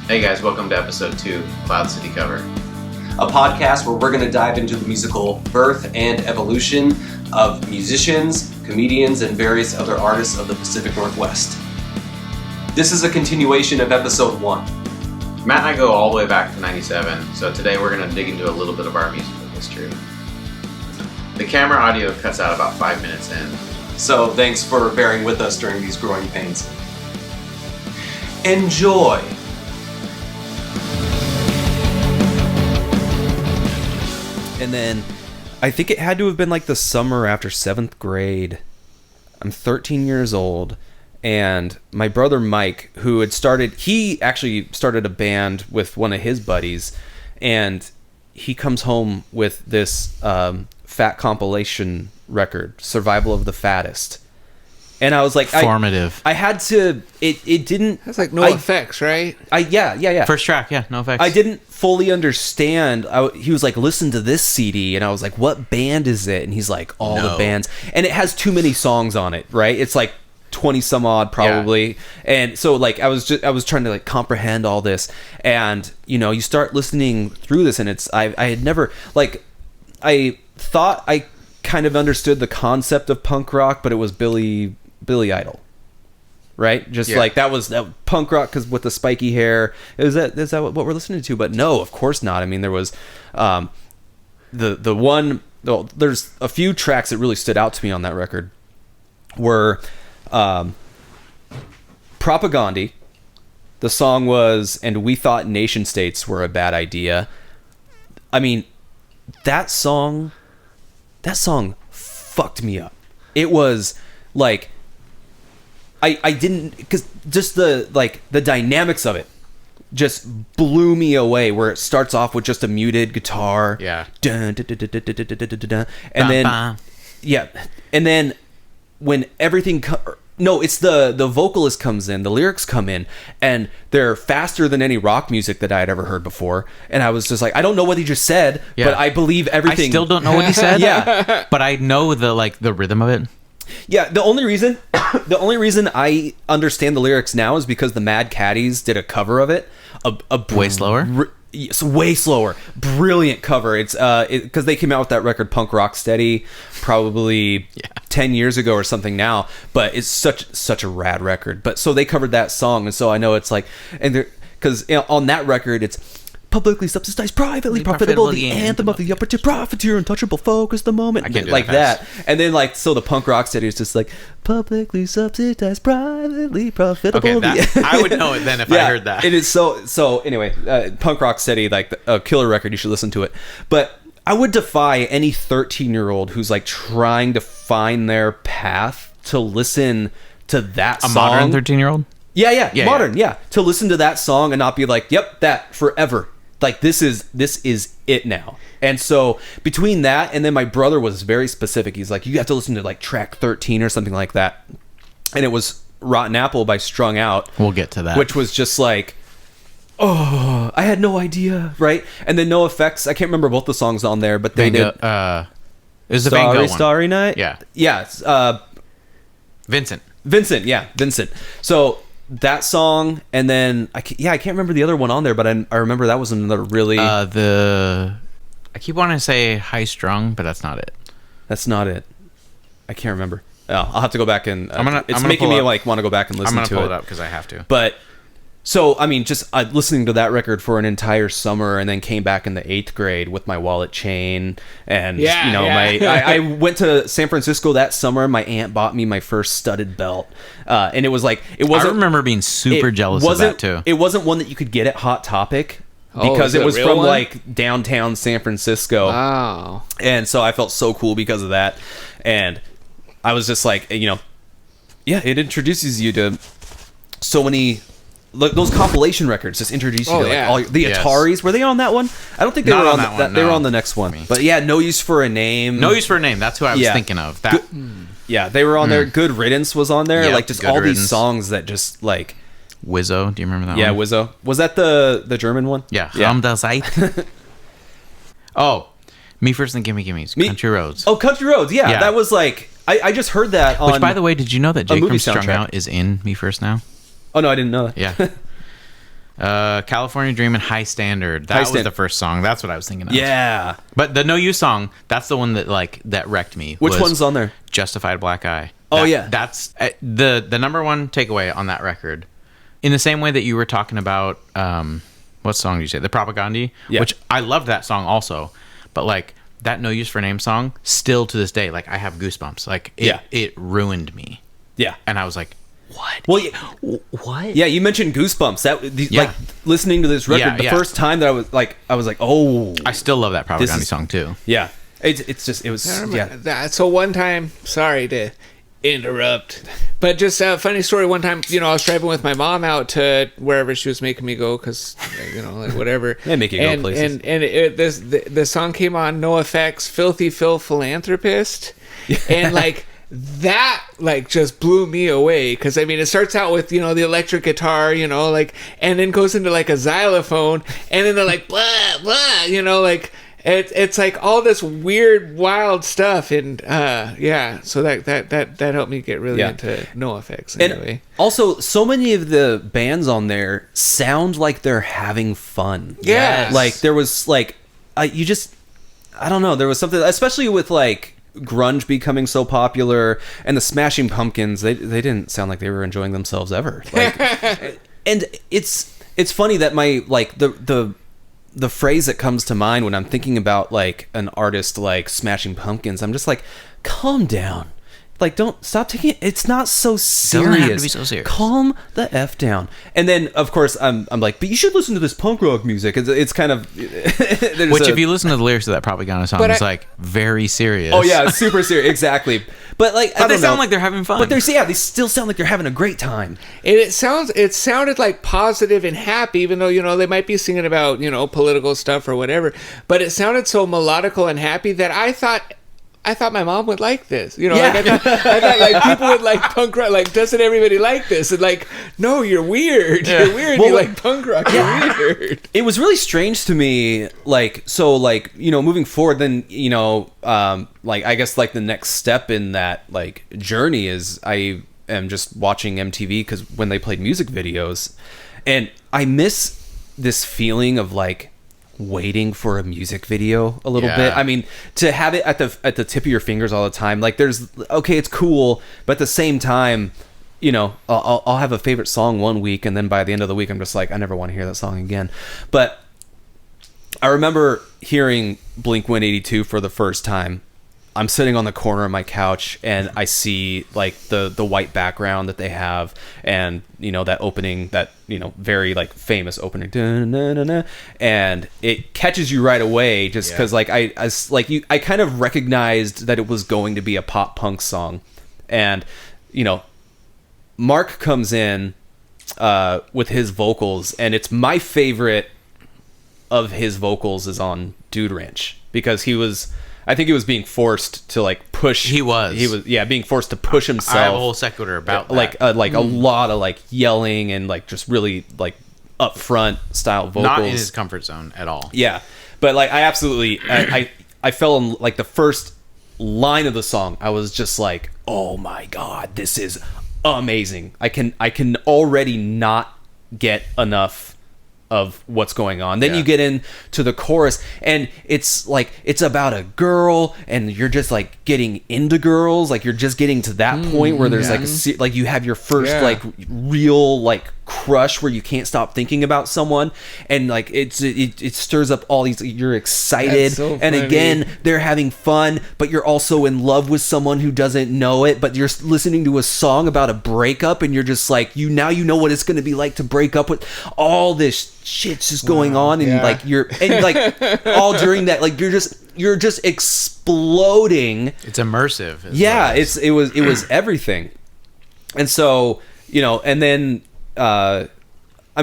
Hey guys, welcome to episode 2, Cloud City Cover. A podcast where we're going to dive into the musical birth and evolution of musicians, comedians, and various other artists of the Pacific Northwest. This is a continuation of episode 1. Matt and I go all the way back to 97, so today we're going to dig into a little bit of our musical history. The camera audio cuts out about 5 minutes in. So thanks for bearing with us during these growing pains. Enjoy! And then I think it had to have been like the summer after 7th grade. I'm 13 years old, and my brother Mike, he actually started a band with one of his buddies, and he comes home with this fat compilation record, Survival of the Fattest. And I was like, formative. I had to. It didn't. That's like effects, right? Yeah. First track, yeah, no effects. I didn't fully understand. He was like, listen to this CD, and I was like, what band is it? And he's like, all the bands, and it has too many songs on it, right? It's like 20 some odd probably, and so like I was trying to like comprehend all this, and you start listening through this, and I had never like I thought I kind of understood the concept of punk rock, but it was Billy Idol, right? Just like that was punk rock because with the spiky hair. Is that what we're listening to? But no, of course not. I mean, there was the one. Well, there's a few tracks that really stood out to me on that record. Were Propaganda. The song was "And We Thought Nation States Were a Bad Idea." I mean, that song fucked me up. It was like I didn't, because just the dynamics of it just blew me away, where it starts off with just a muted guitar, dun, dun, dun, dun, dun, dun, dun, dun, dun, and and then when everything it's the vocalist comes in, the lyrics come in, and they're faster than any rock music that I had ever heard before, and I was just like, I don't know what he just said, but I believe everything. I still don't know what he said. But I know the rhythm of it. Yeah, the only reason I understand the lyrics now is because the Mad Caddies did a cover of it. Way slower? It's way slower. Brilliant cover. It's because they came out with that record Punk Rock Steady probably 10 years ago or something now, but it's such a rad record. But so they covered that song, and so I know it's like, and because on that record it's publicly subsidized, privately profitable, the anthem of the upper tier profiteer, untouchable focus, the moment. I can't do like that. And then so the Punk Rock Steady is just like publicly subsidized, privately profitable. Okay, I would know it then if I heard that. It is so anyway, Punk Rock Steady, like a killer record. You should listen to it. But I would defy any 13-year-old who's like trying to find their path to listen to that song. A modern 13-year-old? Yeah, modern, to listen to that song and not be like, yep, that forever. Like, this is it now. And so between that, and then my brother was very specific. He's like, you have to listen to like track 13 or something like that. And it was Rotten Apple by Strung Out. We'll get to that. Which was just like, oh, I had no idea, right? And then No Effects. I can't remember both the songs on there, but they did. It was the Van Gogh one. Starry Night? Yeah. Vincent. Vincent. So that song, and then I can't remember the other one on there, but I remember that was another really I keep wanting to say High Strung, but that's not it. I can't remember. I'll have to go back and it's making me like want to go back and listen to it. I'm gonna pull it up because I have to. But so I mean, just listening to that record for an entire summer, and then came back in the 8th grade with my wallet chain, and I went to San Francisco that summer. My aunt bought me my first studded belt, and it was like I remember being super jealous of that too. It wasn't one that you could get at Hot Topic because it was from like downtown San Francisco. Wow! And so I felt so cool because of that, and I was just like, it introduces you to so many. Those compilation records just introduce you to like all the Ataris. Were they on that one? I don't think they were on that one. They were on the next one. But yeah, No Use for a Name. No Use for a Name. That's who I was thinking of. That. They were on there. Good Riddance was on there. Yep, like just all these songs that just like. Wizzo. Do you remember that one? Yeah, Wizzo. Was that the German one? Yeah. Raum der Zeit. Oh, Me First and Gimme Gimme's. Country Roads. Oh, Country Roads. Yeah, that was like I just heard that on. Which, by the way, did you know that Jake from Strung Out is in Me First now? Oh no, I didn't know that. Yeah. California Dream and High Standard. That was the first song. That's what I was thinking of. Yeah. But the No You song, that's the one that wrecked me. Which one's on there? Justified Black Eye. That's the number one takeaway on that record. In the same way that you were talking about, what song did you say? The Propaganda, which I loved that song also. But like that No Use for Name song, still to this day, like I have goosebumps. Like it ruined me. Yeah. And I was like, what? Well, what? Yeah, you mentioned Goosebumps. Like listening to this record, the first time that I was like, oh. I still love that Propaganda song too. Yeah, it was. So one time, sorry to interrupt, but just a funny story. One time, I was driving with my mom out to wherever she was making me go, because like whatever. They make you go places. And the song came on, No Effects, Filthy Phil Philanthropist, and like. That like just blew me away, because I mean it starts out with the electric guitar, like, and then goes into like a xylophone, and then they're like blah blah, like it's like all this weird wild stuff, and so that helped me get really into No Effects anyway. And also, so many of the bands on there sound like they're having fun. Yes. Like there was like I don't know, there was something, especially with like grunge becoming so popular, and the Smashing Pumpkins, they didn't sound like they were enjoying themselves ever. Like, and it's funny that my like the phrase that comes to mind when I'm thinking about like an artist like Smashing Pumpkins, I'm just like, calm down. Like, don't stop taking it. It's not so serious. Doesn't have to be so serious. Calm the F down. And then, of course, I'm like, but you should listen to this punk rock music. It's kind of... Which, if you listen to the lyrics of that Propaganda song, it's like very serious. Oh, yeah, super serious. Exactly. But like, but they sound like they're having fun. But they still sound like they're having a great time. And it sounded like positive and happy, even though, they might be singing about, political stuff or whatever. But it sounded so melodical and happy that I thought my mom would like this. Like I thought like people would like punk rock. Like, doesn't everybody like this? And like, no, you're weird. Yeah. You're weird. Well, you like punk rock. You're weird. It was really strange to me. Like, so like, moving forward, then, like, I guess like the next step in that like journey is I am just watching MTV, because when they played music videos, and I miss this feeling of like waiting for a music video a little bit. I mean, to have it at the tip of your fingers all the time, like it's cool, but at the same time, I'll have a favorite song one week, and then by the end of the week I'm just like, I never want to hear that song again. But I remember hearing Blink-182 for the first time. I'm sitting on the corner of my couch, and I see like the white background that they have, and that opening, that very like famous opening, and it catches you right away, just because like I kind of recognized that it was going to be a pop punk song, and Mark comes in with his vocals, and it's my favorite of his vocals is on Dude Ranch, because I think he was being forced to like push. He was being forced to push himself. I have a whole sequitur about that. A lot of like yelling and like just really like upfront style vocals. Not in his comfort zone at all. Yeah, but like I absolutely I fell in like the first line of the song. I was just like, oh my god, this is amazing. I can already not get enough of what's going on. Then you get into the chorus, and it's like it's about a girl, and you're just like getting into girls, like you're just getting to that point where there's like you have your first like real like crush where you can't stop thinking about someone, and like it stirs up all these, you're excited, so and again they're having fun, but you're also in love with someone who doesn't know it, but you're listening to a song about a breakup, and you're just like, you know what it's going to be like to break up with all this shit's just going on, and like you're all during that, like you're just exploding. It's immersive. It was everything. And so, and then I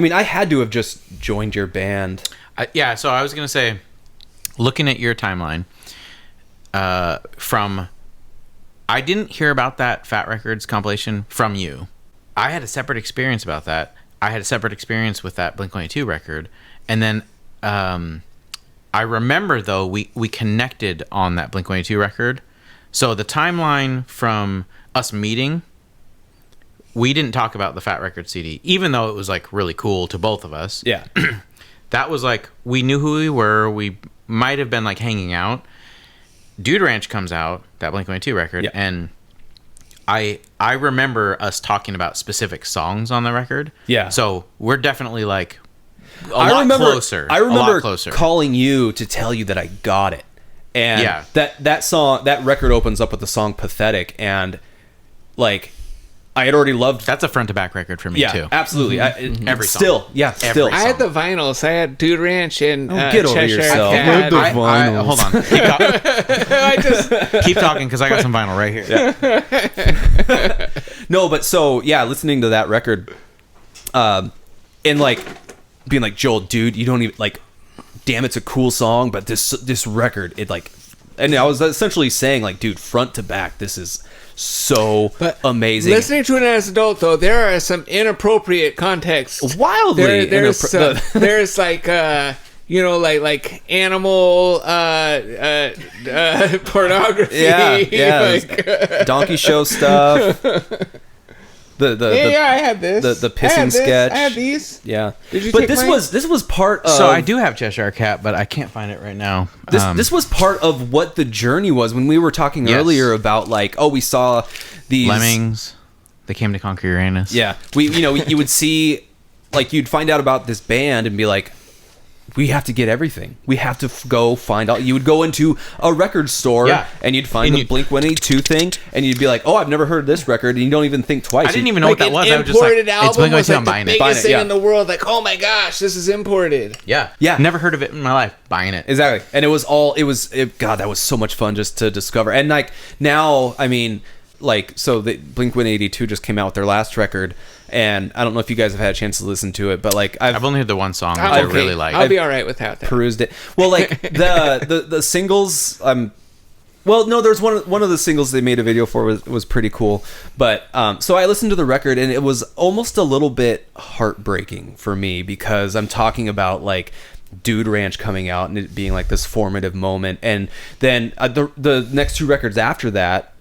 mean, I had to have just joined your band. So I was gonna say, looking at your timeline, I didn't hear about that Fat Records compilation from you. I had a separate experience about that. I had a separate experience with that Blink-182 record, and then I remember though we connected on that Blink-182 record. So the timeline from us meeting we didn't talk about the Fat Record CD, even though it was like really cool to both of us. Yeah. That was like, we knew who we were. We might have been like hanging out. Dude Ranch comes out, that Blink-182 record, Yeah. and I remember us talking about specific songs on the record. Yeah. So we're definitely like a lot closer. I remember a lot closer. calling you to tell you that I got it. And Yeah. that song, that record opens up with the song Pathetic, and like I had already loved. That's a front to back record for me Yeah, too. absolutely. Every song. Still, yeah, still. Every I had the vinyls. I had Dude Ranch and get over Cheshire yourself. Cat. Where'd the Hold on. I just Keep talking because I got some vinyl right here. No, but so yeah, listening to that record, and like being like, Joel, dude, you don't even like. Damn, it's a cool song, but this record, it like, and I was essentially saying like, dude, front to back, this is so amazing. listening to it as an adult, though, there are some inappropriate contexts. Wildly, There's like like animal pornography. Yeah, like, donkey show stuff. The I had this. the pissing sketch. I had these. Yeah, Did you but take this mine? was part of. So I do have Cheshire Cat, but I can't find it right now. This was part of what the journey was when we were talking Yes. earlier about like, oh, we saw these Lemmings. They came to conquer Uranus. Yeah, you would see, like, you'd find out about this band and be like, we have to get everything. We have to go find out. You would go into a record store and you'd find the Blink-182 thing, and you'd be like, oh, I've never heard of this record, and you don't even think twice. I didn't even know what that was. I was just like, imported album it's Blink-182, was like I'm buying the it. biggest thing yeah. in the world. Like, oh my gosh, this is imported. Yeah. Yeah. Never heard of it in my life. Buying it. Exactly. And God, that was so much fun just to discover. And like now, I mean, like, so the Blink-182 just came out with their last record, and I don't know if you guys have had a chance to listen to it, but like I've only heard the one song that I really like. I'll be all right with that. perused it. Well, like the singles, well, no, there's one of the singles they made a video for was pretty cool. But so I listened to the record, and it was almost a little bit heartbreaking for me, because I'm talking about like Dude Ranch coming out and it being like this formative moment, and then the next two records after that,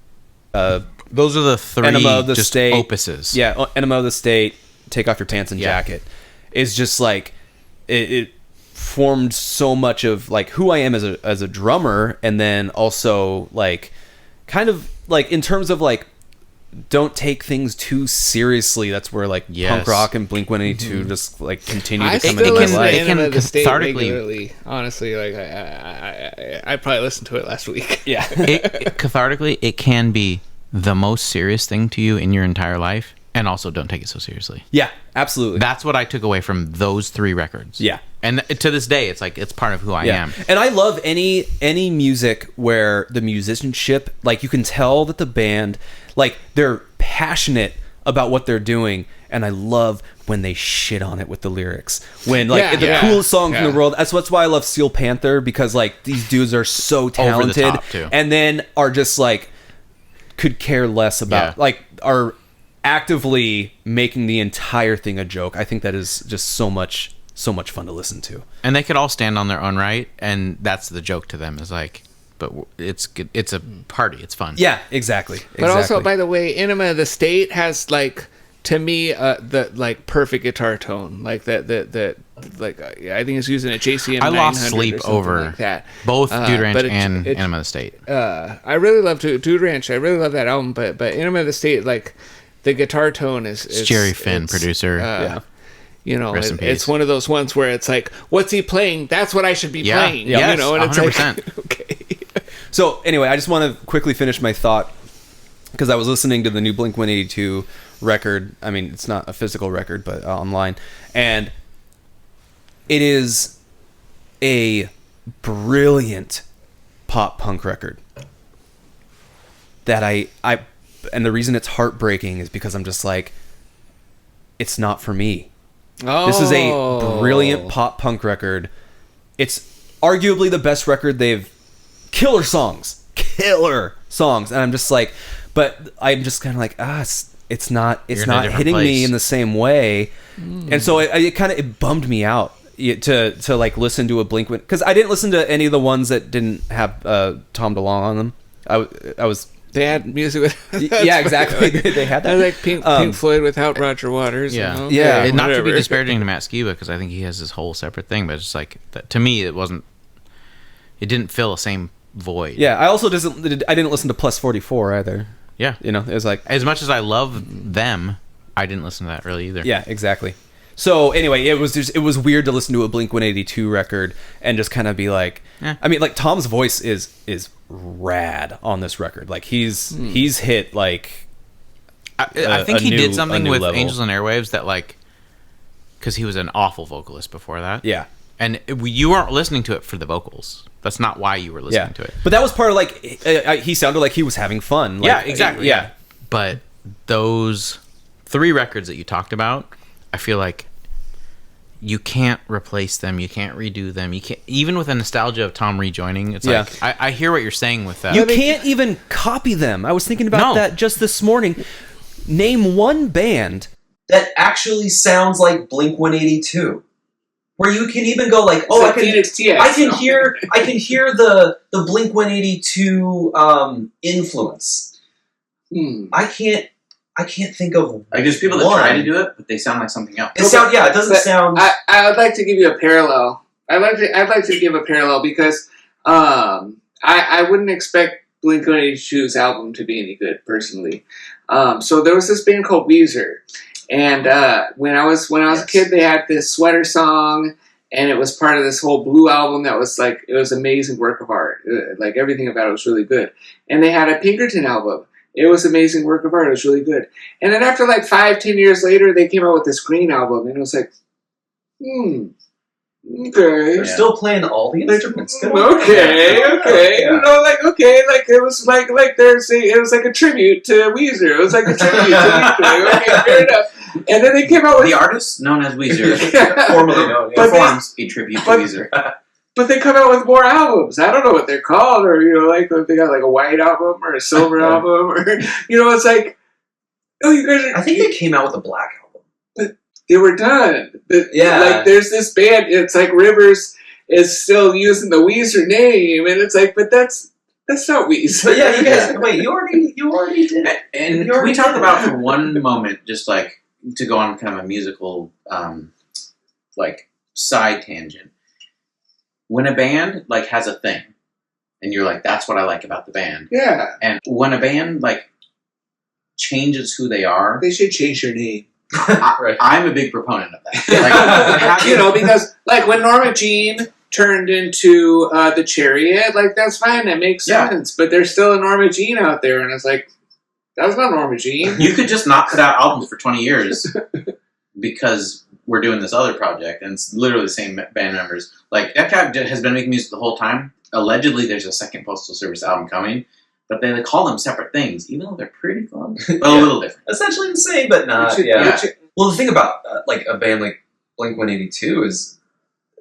those are the three Enema of the just State, opuses. Yeah, Enema of the State, Take Off Your Pants and Yeah. Jacket is just like it formed so much of like who I am as a drummer, and then also like kind of like in terms of like don't take things too seriously. That's where like punk rock and Blink-182 just like continue to come into my listen to life. Enema of the State cathartically- regularly. Honestly, like I probably listened to it last week. Yeah, Cathartically, it can be the most serious thing to you in your entire life, and also don't take it so seriously. yeah, absolutely. That's what I took away from those three records. Yeah. And to this day, it's like it's part of who I am. And I love any music where the musicianship, like you can tell that the band, like they're passionate about what they're doing, and I love when they shit on it with the lyrics. When like the coolest song in the world. That's why I love Steel Panther, because like these dudes are so talented, Over the top, too. and then are just like could care less about like are actively making the entire thing a joke. I think that is just so much fun to listen to. And they could all stand on their own right, and that's the joke to them, is like, but it's good. It's a party. It's fun. Yeah, exactly. But also, by the way, Enema of the State has like, to me, the like perfect guitar tone, like that like I think it's using a JCM. I 900 lost or sleep something over like that. both Dude Ranch but and Enema of the State. I really love Dude Ranch. I really love that album, but Enema of the State, like the guitar tone is Jerry Finn, producer. You know, Rest in peace. it's one of those ones where it's like, what's he playing? That's what I should be playing. Yes, you know, and it's 100%. like, okay. So anyway, I just want to quickly finish my thought, because I was listening to the new Blink-182 record. I mean, it's not a physical record, but online, and it is a brilliant pop punk record that I and the reason it's heartbreaking is because I'm just like, it's not for me. This is a brilliant pop punk record. It's arguably the best record they've... Killer songs. And I'm just like... But I'm just kind of like, it's not hitting me in the same way. And so it bummed me out to like listen to a Blink... Because I didn't listen to any of the ones that didn't have Tom DeLonge on them. I was They had music with Yeah, exactly. They had that. I like Pink Floyd without Roger Waters. Yeah. You know? Yeah. And not to be whatever. disparaging to Matt Skiba, because I think he has his whole separate thing, but it's just like that, to me, it didn't fill the same void. Yeah, I also didn't listen to Plus 44 either. Yeah. You know, it was like, As much as I love them, I didn't listen to that really either. yeah, exactly. So anyway, it was weird to listen to a Blink-182 record and just kind of be like, I mean, like Tom's voice is rad on this record. Like he's hit like I think he did something with level. Angels and Airwaves that like, because he was an awful vocalist before that. Yeah. And you weren't listening to it for the vocals. That's not why you were listening to it. But that was part of like he sounded like he was having fun. Like, Yeah, exactly. Yeah. But those 3 records that you talked about, I feel like you can't replace them. You can't redo them. You can't, even with the nostalgia of Tom rejoining. It's like I hear what you're saying with that. You can't even copy them. I was thinking about that just this morning. Name one band That actually sounds like Blink-182. Where you can even go like, oh, It's like Phoenix TX, I can hear the Blink-182 influence. I can't think of Like there's people that one. try to do it, but they sound like something else. It doesn't sound. I would like to give you a parallel. I'd like to give a parallel because I wouldn't expect Blink-182's album to be any good personally. So there was this band called Weezer, and when I was a kid, they had this Sweater song, and it was part of this whole Blue album that was like, it was an amazing work of art. Like everything about it was really good. And they had a Pinkerton album. It was an amazing work of art. It was really good. And then after like 5-10 years later, they came out with this Green album, and it was like, okay. They're still playing all the instruments. Okay. Yeah. You know, like, okay, like it was like it was like a tribute to Weezer. It was like a tribute to Weezer. Okay, fair enough. And then they came out with The artist known as Weezer Formerly known. But performs a tribute to Weezer. but they come out with more albums. I don't know what they're called, or like if they got like a white album or a silver album, or it's like, oh, you guys are. I think they came out with a black album. They were done. Yeah. Like there's this band. It's like Rivers is still using the Weezer name, and it's like, but that's not Weezer. But yeah, you guys. Wait, you already did. And can we talk about for one moment, just like to go on kind of a musical, like side tangent. When a band like has a thing, and you're like, that's what I like about the band. Yeah. And when a band like changes who they are, They should change their name. Right. I'm a big proponent of that. Like, Because like when Norma Jean turned into the Chariot, like that's fine, that makes sense. But there's still a Norma Jean out there, and it's like, that's not Norma Jean. you could just not put out albums for 20 years because we're doing this other project, and it's literally the same band members. Like, that guy has been making music the whole time. Allegedly, there's a second Postal Service album coming, but they call them separate things, even though they're pretty close. Well, a little different. Essentially the same, but not. Well, the thing about like a band like Blink-182 is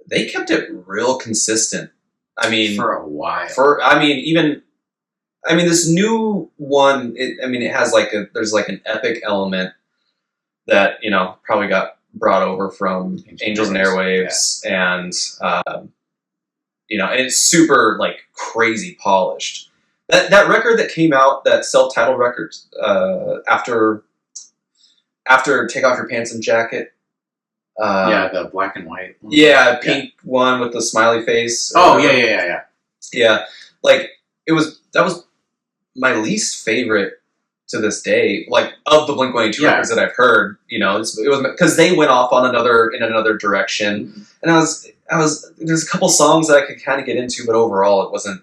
they kept it real consistent. I mean, For a while. This new one. It has there's like an epic element that probably got brought over from Angels and Airwaves, and and it's super like crazy polished. That record that came out, that self-titled record, after Take Off Your Pants and Jacket. The black and white one. Yeah, pink one with the smiley face. Oh, yeah. Yeah, like that was my least favorite to this day, like of the Blink-182 records that I've heard. It was because they went off in another direction, and there's a couple songs that I could kind of get into, but overall it wasn't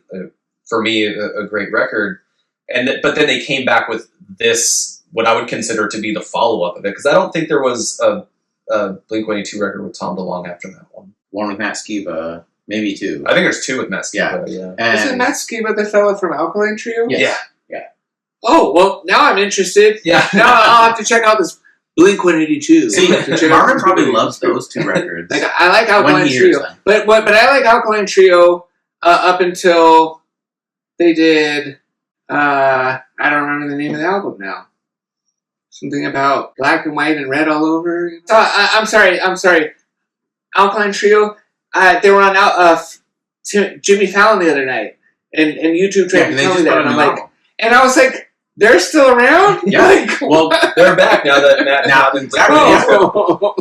for me a great record. But then they came back with this, what I would consider to be the follow-up of it, because I don't think there was a Blink-182 record with Tom DeLonge after that one. One with Matt Skiba, maybe 2. I think there's 2 with Matt Skiba. Yeah. Isn't Matt Skiba the fella from Alkaline Trio? Yes. Yeah. Oh, well, now I'm interested. Yeah. Now I'll have to check out this Blink-182. See, Marvin probably loves those 2 records. Like, I like Alkaline Trio. them. But I like Alkaline Trio up until they did, I don't remember the name of the album now. Something about black and white and red all over. So, I'm sorry. Alkaline Trio, they were on Jimmy Fallon the other night. And YouTube tried to tell me that. And I'm like, And I was like, they're still around? Yeah. Like, Well, they're back now that Matt Now, exactly. Yeah.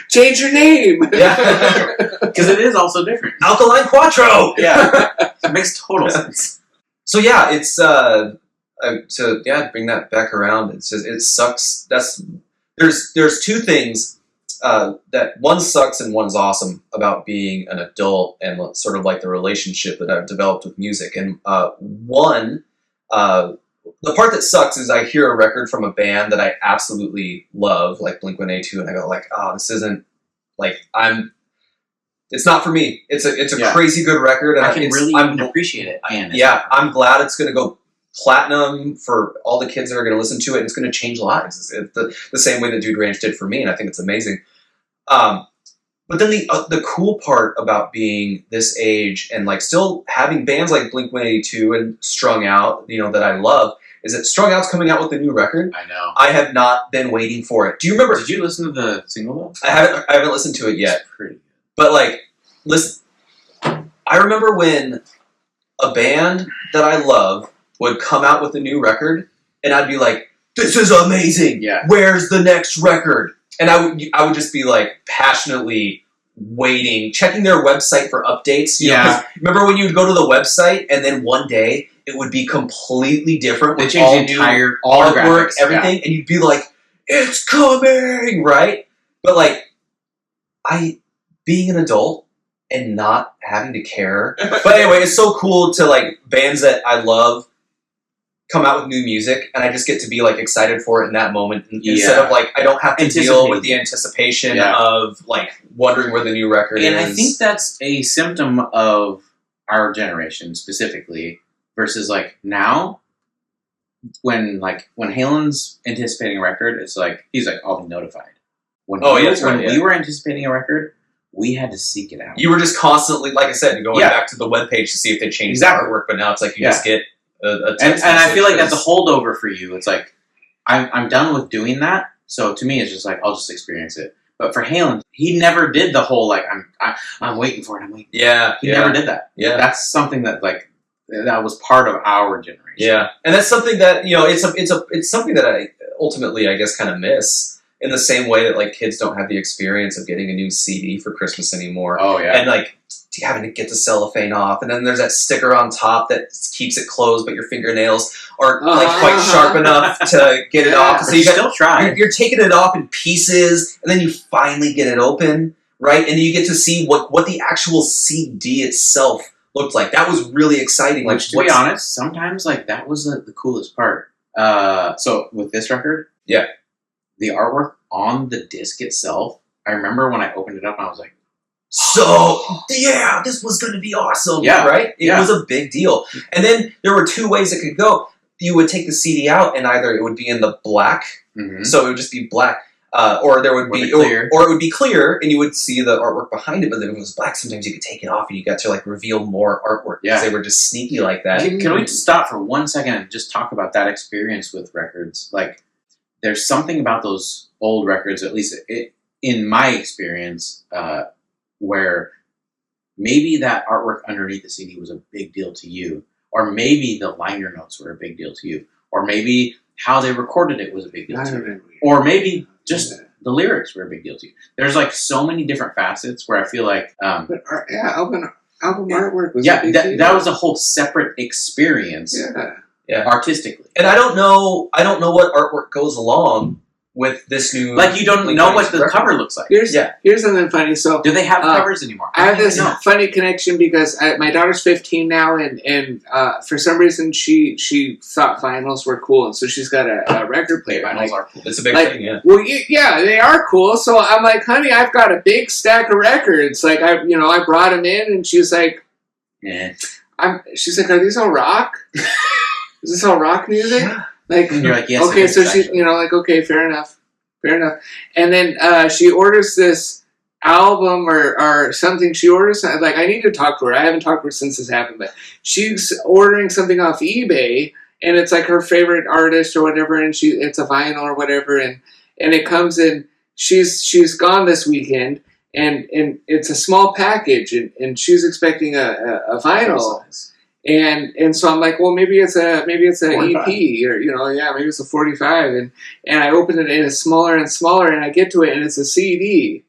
change your name. Yeah. Because it is also different. Alkaline Quattro. Yeah. It makes total sense. So yeah, it's to bring that back around. It's just, it sucks. There's two things that one sucks and one's awesome about being an adult and sort of like the relationship that I've developed with music. And the part that sucks is I hear a record from a band that I absolutely love, like Blink-182, and I go like, oh, this isn't like it's not for me. It's a crazy good record, and I can really appreciate it. I'm glad it's going to go platinum for all the kids that are going to listen to it, and it's going to change lives. It's the same way that Dude Ranch did for me, and I think it's amazing. But then the cool part about being this age and like still having bands like Blink-182 and Strung Out, that I love, is that Strung Out's coming out with a new record. I know. I have not been waiting for it. Do you remember? Did you listen to the single though? I haven't listened to it yet. It's pretty good. But like, listen, I remember when a band that I love would come out with a new record, and I'd be like, "This is amazing! Yeah. Where's the next record?" And I would just be like passionately waiting, checking their website for updates. You know, 'cause remember when you'd go to the website and then one day it would be completely different with They all changed the entire artwork, graphics, everything, and you'd be like, "It's coming!" Right? But like, being an adult and not having to care. But anyway, it's so cool to like bands that I love come out with new music, and I just get to be like excited for it in that moment instead of like I don't have to deal with the anticipation of like wondering where the new record is. And I think that's a symptom of our generation specifically versus like now when Halen's anticipating a record, it's like he's like, I'll be notified. When we were anticipating a record, we had to seek it out. You were just constantly, like I said, going back to the webpage to see if they changed the artwork, but now it's like you just get a text and I feel like that's a holdover for you. It's like I'm done with doing that. So to me, it's just like I'll just experience it. But for Halen, he never did the whole like I'm waiting for it. I'm waiting. Yeah, he never did that. Yeah, that's something that like that was part of our generation. Yeah, and that's something that it's something that I ultimately I guess kind of miss. In the same way that like kids don't have the experience of getting a new CD for Christmas anymore. Oh yeah. And like having to get the cellophane off, and then there's that sticker on top that keeps it closed, but your fingernails aren't like quite sharp enough to get it off. So you're taking it off in pieces, and then you finally get it open, right? And you get to see what the actual CD itself looked like. That was really exciting. Like to be honest, sometimes like that was the coolest part. So with this record, the artwork on the disc itself, I remember when I opened it up, I was like, this was going to be awesome, right? It was a big deal. And then there were two ways it could go. You would take the CD out, and either it would be in the black, so it would just be black, or there would be clear, or it would be clear, and you would see the artwork behind it. But then if it was black, sometimes you could take it off, and you got to like reveal more artwork because they were just sneaky like that. Can we stop for 1 second and just talk about that experience with records? Like, there's something about those old records, at least in my experience, where maybe that artwork underneath the CD was a big deal to you, or maybe the liner notes were a big deal to you, or maybe how they recorded it was a big deal to you, or maybe just the lyrics were a big deal to you. There's like so many different facets where I feel like, album artwork was a big deal. That was a whole separate experience. Yeah. Artistically. And I don't know what artwork goes along with this new... Like, you don't know what the cover looks like. Here's something funny. So, do they have covers anymore? I have this funny connection because my daughter's 15 now, and for some reason she thought vinyls were cool, and so she's got a record player. Vinyls are cool. It's a big thing, yeah. Well, yeah, they are cool. So I'm like, honey, I've got a big stack of records. Like, I brought them in, and she's like, she's like, are these all rock? Is this all rock music? Yeah. Like, and you're like, yes. Okay, so she, like, okay, fair enough. And then she orders this album or something. She orders, like, I need to talk to her. I haven't talked to her since this happened, but she's ordering something off eBay, and it's like her favorite artist or whatever, and it's a vinyl or whatever, and it comes in. She's gone this weekend, and it's a small package, and she's expecting a vinyl. And so I'm like, well, maybe it's a 45. EP, or maybe it's a 45, and I open it and it's smaller and smaller, and I get to it and it's a CD.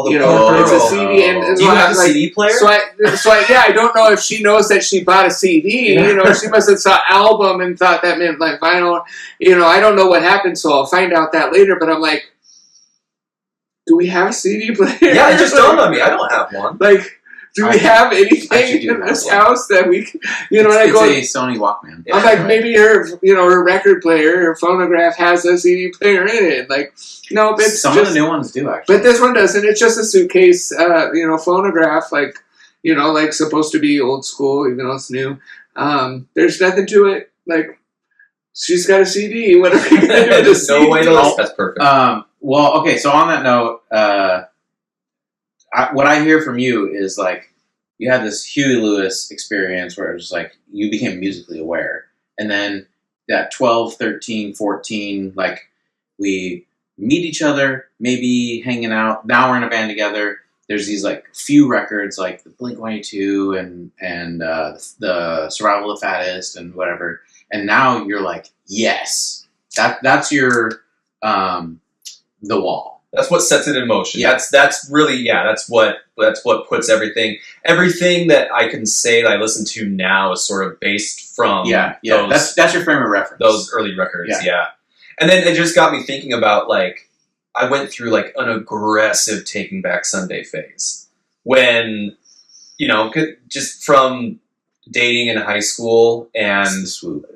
It's a CD. And do you have a CD player? So I don't know if she knows that she bought a CD. She must have saw album and thought that meant like vinyl. I don't know what happened, so I'll find out that later. But I'm like, do we have a CD player? Yeah, it just dawned on me. I don't have one. Like, do we have anything in this house that we, It's a Sony Walkman. I'm like, maybe her record player, her phonograph has a CD player in it. Like, no, but some of the new ones do actually. But this one doesn't. It's just a suitcase, phonograph, like, like supposed to be old school, even though it's new. There's nothing to it. Like, she's got a CD. What are we gonna do? There's no way to list. That's perfect. Well, okay. So on that note, what I hear from you is like you had this Huey Lewis experience where it was like you became musically aware, and then that 12, 13, 14, like we meet each other, maybe hanging out. Now we're in a band together. There's these like few records like the Blink-182 and the Survival of the Fattest and whatever, and now you're like, yes, that's your the wall. That's what sets it in motion. Yeah. That's really that's what puts everything that I can say that I listen to now is sort of based from That's your frame of reference. Those early records, And then it just got me thinking about like I went through like an aggressive Taking Back Sunday phase when just from dating in high school and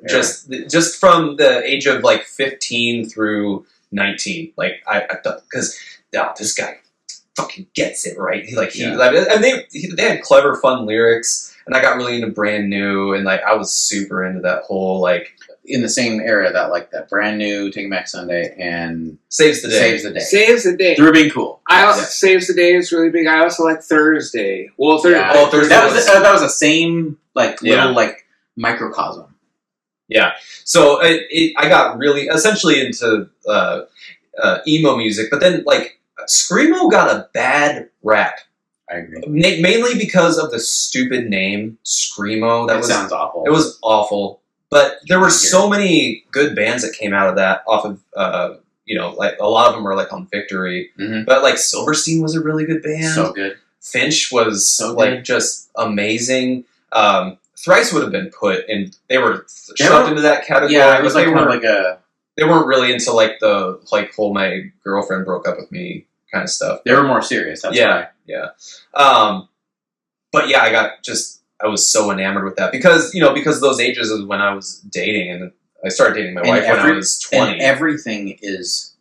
just from the age of like 15 through 19, like I thought, because this guy fucking gets it, right? And they had clever, fun lyrics, and I got really into Brand New, and like I was super into that whole like in the same era that Brand New, Taking Back Sunday, and Saves the Day. Saves the Day. They were being cool. Saves the Day is really big. I also like Thursday. Well, Thursday. Yeah. Thursday. That was the same like little like microcosm. Yeah, so I got really essentially into emo music, but then like Screamo got a bad rap. I agree. Mainly because of the stupid name Screamo. That sounds awful. It was awful, but there were so many good bands that came out of that. Off of like a lot of them were like on Victory, but like Silverstein was a really good band. So good. Finch was like just amazing. Thrice would have been put in. They were shoved into that category. Yeah, it was like kind of like a. They weren't really into like the whole my girlfriend broke up with me kind of stuff. They were more serious. That's why. Yeah. But yeah, I was so enamored with that because those ages is when I was dating, and I started dating my wife when I was 20. And everything is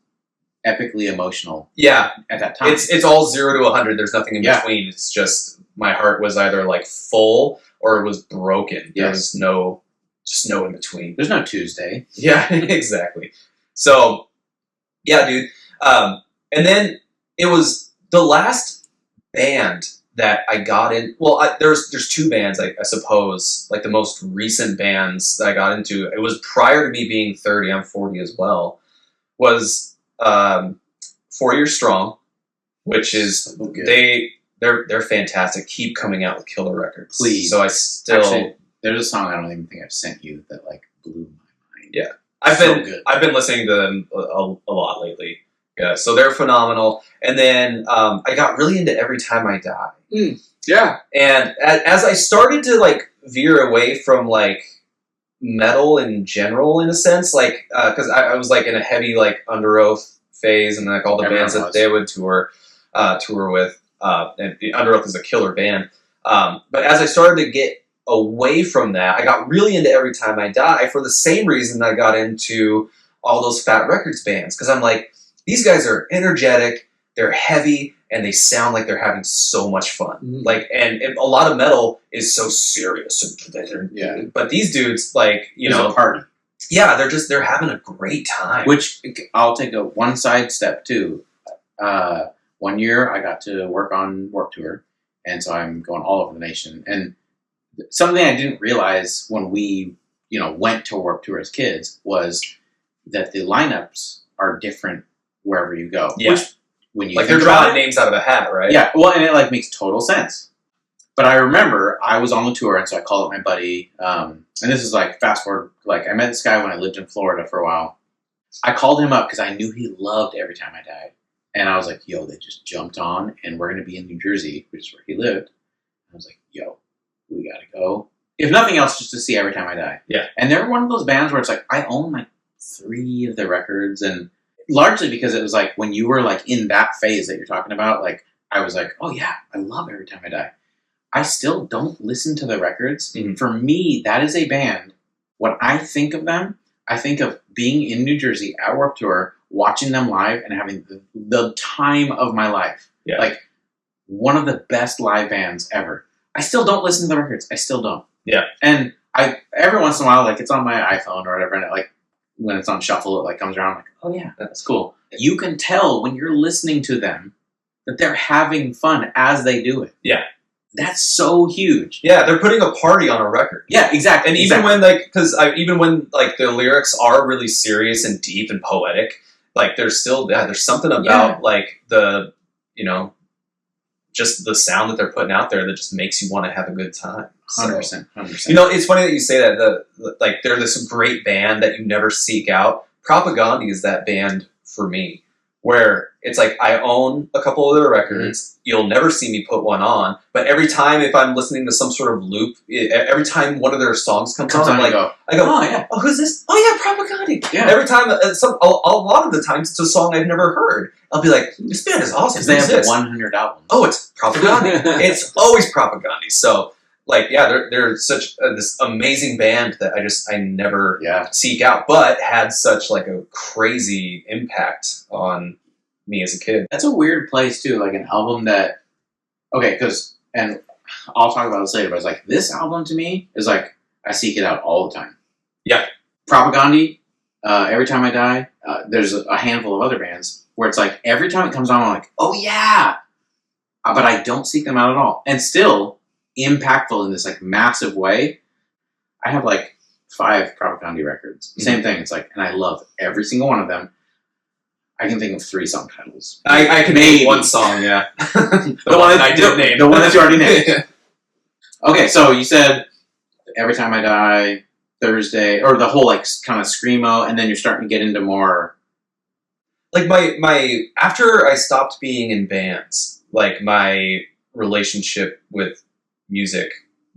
epically emotional. Yeah, at that time, it's all 0 to 100. There's nothing in between. It's just my heart was either like full or it was broken. There was no in between. There's no Tuesday. Yeah, exactly. So, yeah, dude. And then it was the last band that I got in. Well, there's two bands, I suppose, like the most recent bands that I got into. It was prior to me being 30. I'm 40 as well. Was 4 Years Strong, which is they're fantastic. Keep coming out with killer records, please. So I still actually, there's a song I don't even think I've sent you that like blew my mind. Yeah, I've been listening to them a lot lately. Yeah, so they're phenomenal. And then I got really into Every Time I Die. Yeah, and as I started to like veer away from like metal in general, in a sense, like because I was like in a heavy like Under Oath phase, and like all the bands that they would tour with. And Under Oath is a killer band. But as I started to get away from that, I got really into Every Time I Die for the same reason I got into all those Fat Records bands. Because I'm like, these guys are energetic, they're heavy, and they sound like they're having so much fun. Like, and a lot of metal is so serious. But these dudes, like, it's a party. Yeah, they're having a great time. Which I'll take a one side step too. 1 year I got to work on Warped Tour, and so I'm going all over the nation. And something I didn't realize when we, went to Warped Tour as kids was that the lineups are different wherever you go. Yeah. Which, when you like they're drawing names out of a hat, right? Yeah. Well, and it like makes total sense. But I remember I was on the tour, and so I called up my buddy. And this is like fast forward. Like I met this guy when I lived in Florida for a while. I called him up because I knew he loved Every Time I Die. And I was like, yo, they just jumped on, and we're going to be in New Jersey, which is where he lived. I was like, yo, we got to go. If nothing else, just to see Every Time I Die. Yeah. And they're one of those bands where it's like, I own like 3 of their records. And largely because it was like, when you were like in that phase that you're talking about, like, I was like, oh yeah, I love Every Time I Die. I still don't listen to the records. Mm-hmm. For me, that is a band. When I think of them, I think of being in New Jersey at Warped Tour, watching them live and having the time of my life. Yeah. Like, one of the best live bands ever. I still don't listen to the records. I still don't. Yeah. And I every once in a while, like, it's on my iPhone or whatever, and it, like, when it's on shuffle, it like comes around, I'm like, oh yeah, that's cool. You can tell when you're listening to them that they're having fun as they do it. Yeah. That's so huge. Yeah, they're putting a party on a record. Yeah, exactly. And even when, like, because even when, like, the lyrics are really serious and deep and poetic, like, there's still, there's something about, like, the, you know, just the sound that they're putting out there that just makes you want to have a good time. 100%. 100%. You know, it's funny that you say that, like, they're this great band that you never seek out. Propaganda is that band for me, where it's like, I own a couple of their records. Mm-hmm. You'll never see me put one on, but every time if I'm listening to some sort of loop, every time one of their songs comes on, I'm like, I go, oh yeah, oh, who's this? Oh yeah, Propaganda. Yeah. Every time, a lot of the times it's a song I've never heard. I'll be like, this band is awesome. They have 100 albums. Oh, it's Propaganda. It's always Propaganda. So, like, yeah, they're such this amazing band that I never seek out, but had such like a crazy impact on me as a kid. That's a weird place too, like an album that, okay, because, and I'll talk about this later, but it's like, this album to me is like, I seek it out all the time. Yeah. Propaganda, Every Time I Die, there's a handful of other bands where it's like, every time it comes on, I'm like, oh yeah! But I don't seek them out at all. And still impactful in this like massive way. I have like 5 Propaganda records. Mm-hmm. Same thing, it's like, and I love every single one of them. I can think of 3 song titles. I can name one song, yeah. the one that I did name. The one that you already named. Okay, so you said Every Time I Die, Thursday, or the whole like kind of screamo, and then you're starting to get into more. Like my after I stopped being in bands, like my relationship with music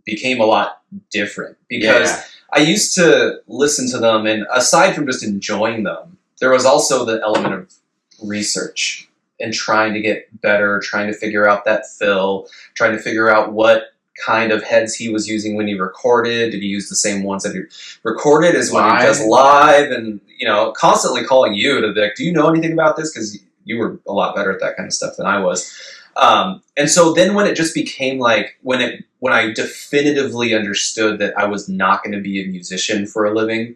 became a lot different because I used to listen to them, and aside from just enjoying them, there was also the element of research and trying to get better, trying to figure out that fill, trying to figure out what kind of heads he was using when he recorded. Did he use the same ones that he recorded as when he does live? And, you know, constantly calling you to be like, do you know anything about this? Because you were a lot better at that kind of stuff than I was. And so then when it just became like, when I definitively understood that I was not going to be a musician for a living,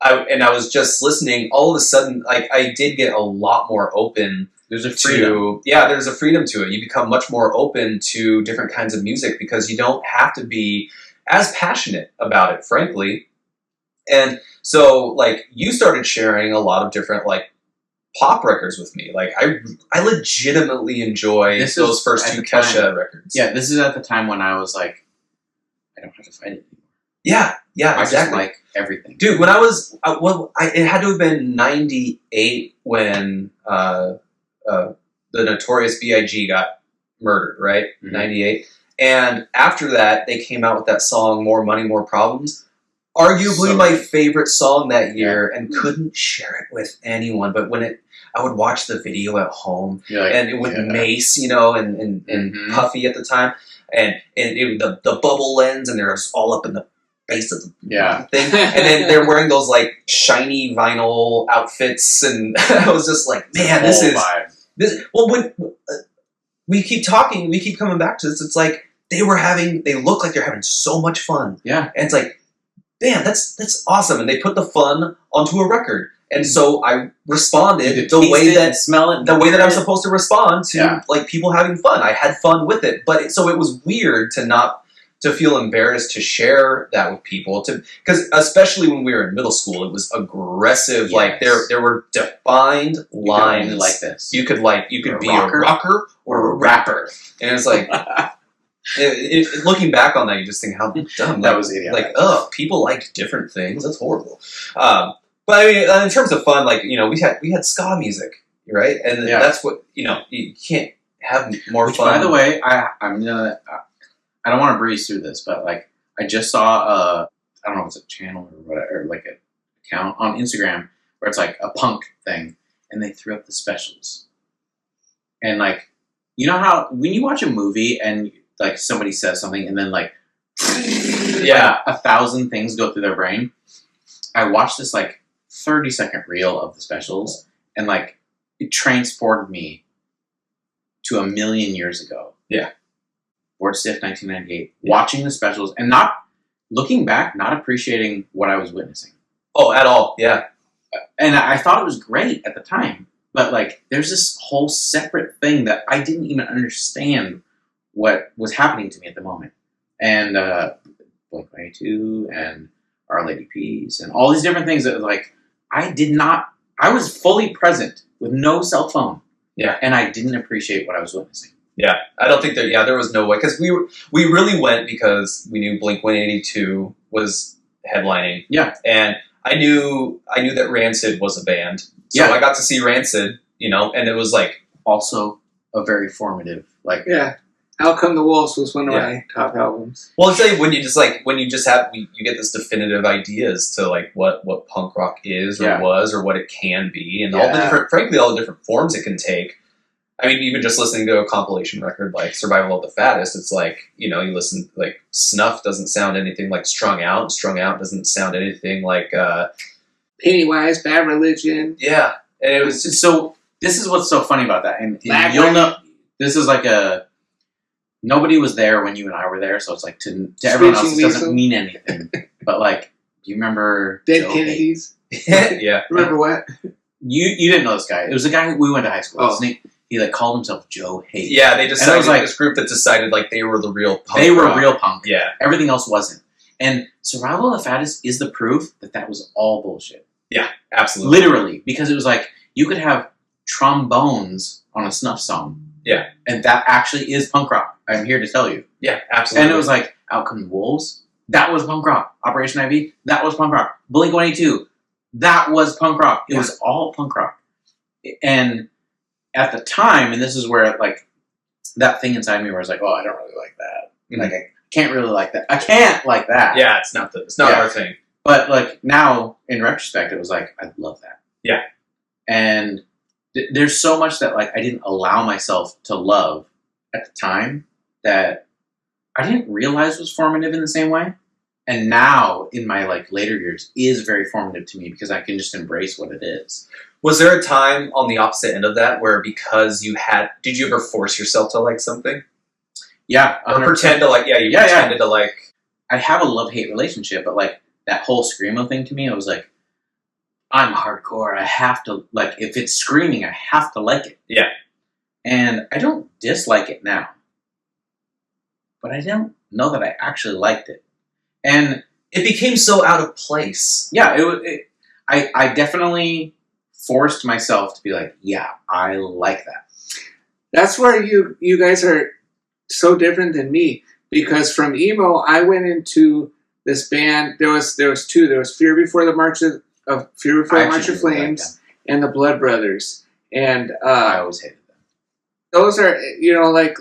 I was just listening, all of a sudden, like, I did get a lot more open. There's a freedom. There's a freedom to it. You become much more open to different kinds of music because you don't have to be as passionate about it, frankly. And so, like, you started sharing a lot of different, like, pop records with me. Like, I legitimately enjoy those first 2 Kesha records. Yeah, this is at the time when I was like, I don't have to fight it anymore. Yeah, I exactly. just like everything. Dude, when I was, it had to have been 98 when the Notorious B.I.G. got murdered, right? Mm-hmm. 98. And after that, they came out with that song, More Money, More Problems. Arguably my favorite song that year, and couldn't share it with anyone. But when I would watch the video at home, and with Mace, you know, and Puffy at the time, and the bubble lens, and they're all up in the face of the thing. And then they're wearing those like shiny vinyl outfits, and I was just like, man, this is this. Well, when we keep talking, we keep coming back to this. It's like they look like they're having so much fun. Yeah, and it's like, damn, that's awesome. And they put the fun onto a record. And so I responded the way that I'm supposed to respond to like people having fun. I had fun with it, but so it was weird to feel embarrassed to share that with people, because especially when we were in middle school, it was aggressive. Yes. Like there were defined lines like this. You could be a rocker or a rapper, and it's like. Looking back on that, you just think how dumb That was idiotic. Like, people liked different things. That's horrible. But I mean, in terms of fun, like, we had ska music, right? And that's what, you can't have more fun. By the way, I don't want to breeze through this, but like I just saw I don't know if it's a channel or whatever, or like an account on Instagram where it's like a punk thing, and they threw up the specials. And like, you know how when you watch a movie and like somebody says something and then like 1,000 things go through their brain. I watched this like 30-second reel of the specials, and like it transported me to a million years ago. Yeah. Board Stiff 1998. Watching the specials and not looking back, not appreciating what I was witnessing. Oh, at all. Yeah. And I thought it was great at the time. But like there's this whole separate thing that I didn't even understand what was happening to me at the moment. And Blink-182 and Our Lady Peace and all these different things that like I was fully present with no cell phone. Yeah. And I didn't appreciate what I was witnessing. Yeah. I don't think there was no way. Because we really went because we knew Blink-182 was headlining. Yeah. And I knew that Rancid was a band. So I got to see Rancid, and it was like also a very formative, like... Yeah. How Come the Wolves was one of my top albums. Well, I'd say when you get this definitive ideas to like what punk rock is or was or what it can be, and all the different forms it can take. I mean, even just listening to a compilation record like Survival of the Fattest, it's like, you listen, like Snuff doesn't sound anything like Strung Out doesn't sound anything like Pennywise, Bad Religion. Yeah. And it was just so. This is what's so funny about that, and you'll know. This is like nobody was there when you and I were there, so it's like to everyone else it doesn't mean anything. But like, do you remember Dead Joe Kennedys? Yeah. Remember what? You didn't know this guy. It was a guy we went to high school with. Oh. He like called himself Joe Haight. Yeah, they decided, was like this group that decided like they were the real punk. They were rock. real punk. Yeah. Everything else wasn't. And Survival of the Fattest is the proof that was all bullshit. Yeah, absolutely. Literally. Because it was like, you could have trombones on a Snuff song. Yeah. And that actually is punk rock. I'm here to tell you. Yeah, absolutely. And it was like, Out Come the Wolves. That was punk rock. Operation IV. That was punk rock. Blink-182. That was punk rock. It was all punk rock. And at the time, and this is where like that thing inside me where I was like, oh, I don't really like that. Mm-hmm. Like I can't really like that. I can't like that. Yeah, it's not our thing. But like now, in retrospect, it was like I love that. Yeah. And there's so much that like I didn't allow myself to love at the time that I didn't realize was formative in the same way. And now, in my like later years, is very formative to me because I can just embrace what it is. Was there a time on the opposite end of that where because did you ever force yourself to like something? Yeah. Or pretend to like, pretended to like... I have a love-hate relationship, but like that whole Screamo thing to me, I was like, I'm hardcore. I have to, like, if it's screaming, I have to like it. Yeah. And I don't dislike it now. But I don't know that I actually liked it. And it became so out of place. Yeah, I definitely forced myself to be like, yeah, I like that. That's where you guys are so different than me, because from emo, I went into this band. There was two. There was Fear Before the March of Flames and the Blood Brothers, and I always hated them. Those are,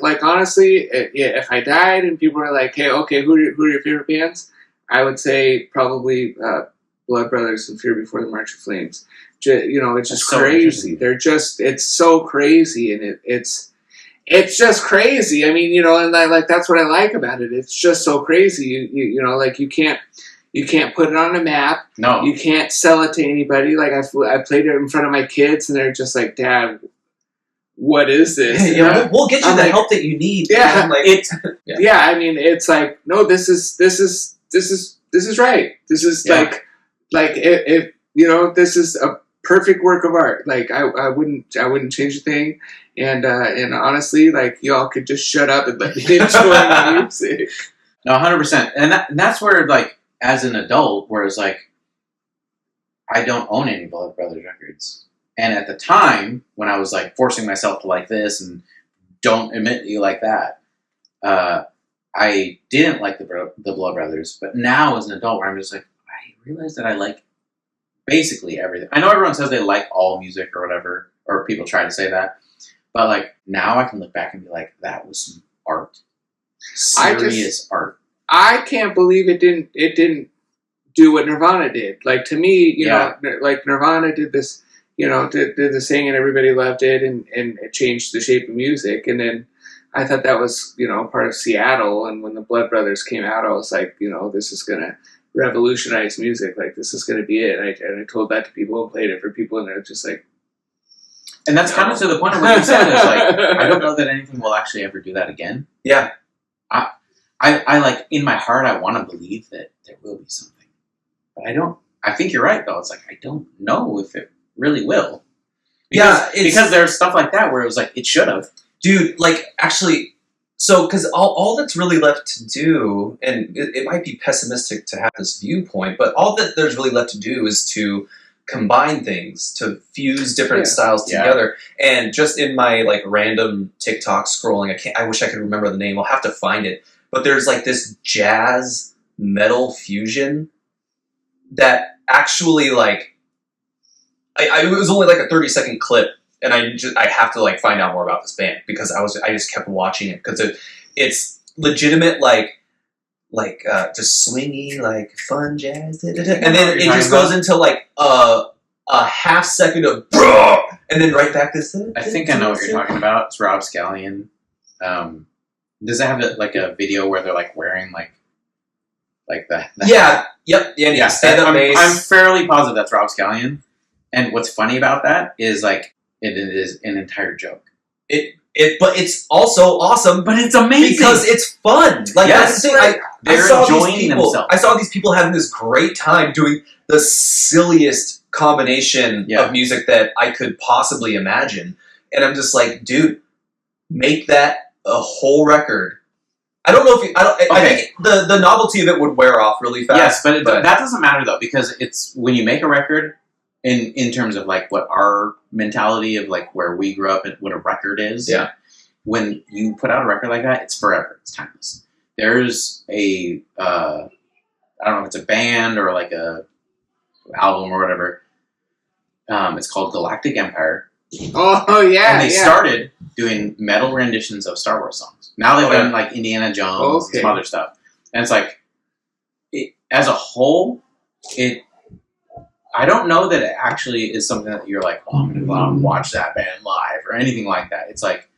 like honestly, if I died and people were like, hey, okay, who are your favorite bands? I would say probably Blood Brothers and Fear Before the March of Flames. It's just crazy. It's so crazy, and it's just crazy. I mean, and that's what I like about it. It's just so crazy. You can't put it on a map. No. You can't sell it to anybody. Like I played it in front of my kids, and they're just like, Dad, what is this? We'll get you the help that you need. Yeah, I mean, it's like, no, this is right. This is like if this is a perfect work of art. Like I wouldn't change a thing. And honestly, like y'all could just shut up and let me enjoy the music. No, 100%. And that's where, like, as an adult, whereas like I don't own any Blood Brothers records. And at the time, when I was like forcing myself to like this and don't admit you like that, I didn't like the Blood Brothers, but now as an adult, where I'm just like, I realize that I like basically everything. I know everyone says they like all music or whatever, or people try to say that, but like now I can look back and be like, that was some art, serious art. I can't believe it didn't do what Nirvana did. Like, to me, you know, like Nirvana did this, you know, did this thing and everybody loved it, and it changed the shape of music. And then I thought that was, you know, part of Seattle. And when the Blood Brothers came out, I was like, you know, this is going to revolutionize music. Like, this is going to be it. And I told that to people and played it for people, and they're just like, and that's kind of to the point of what you said. Is like, I don't know that anything will actually ever do that again. Yeah. I like, in my heart, I want to believe that there will be something, but I don't. I think you're right, though. It's like, I don't know if it really will. Because there's stuff like that where it was like, it should have. Dude, like, actually, so, because all that's really left to do, and it might be pessimistic to have this viewpoint, but all that there's really left to do is to combine things, to fuse different styles together. And just in my, like, random TikTok scrolling, I wish I could remember the name. I'll have to find it. But there's, like, this jazz metal fusion that actually, like, it was only like a 30-second clip, and I have to, like, find out more about this band because I just kept watching it because it's legitimate, like just swingy, like, fun jazz, and then it just goes into like a half second of and then right back this. I think I know what you're talking about. It's Rob Scallion. Does it have like a video where they're like wearing like the stand up bass? I'm fairly positive that's Rob Scallion. And what's funny about that is like it is an entire joke. But it's also awesome. But it's amazing because it's fun. Like, that's the thing. They're enjoying themselves. I saw these people having this great time doing the silliest combination of music that I could possibly imagine, and I'm just like, dude, make that a whole record. I don't know if I think the novelty of it would wear off really fast. Yes, but that doesn't matter though, because it's when you make a record. In terms of like what our mentality of like where we grew up and what a record is, when you put out a record like that, it's forever. It's timeless. There's a I don't know if it's a band or like a album or whatever. It's called Galactic Empire. Oh yeah, and they started doing metal renditions of Star Wars songs. Now they've done like Indiana Jones and some other stuff, and it's like as a whole, I don't know that it actually is something that you're like, oh, I'm going to go out and watch that band live or anything like that. It's like,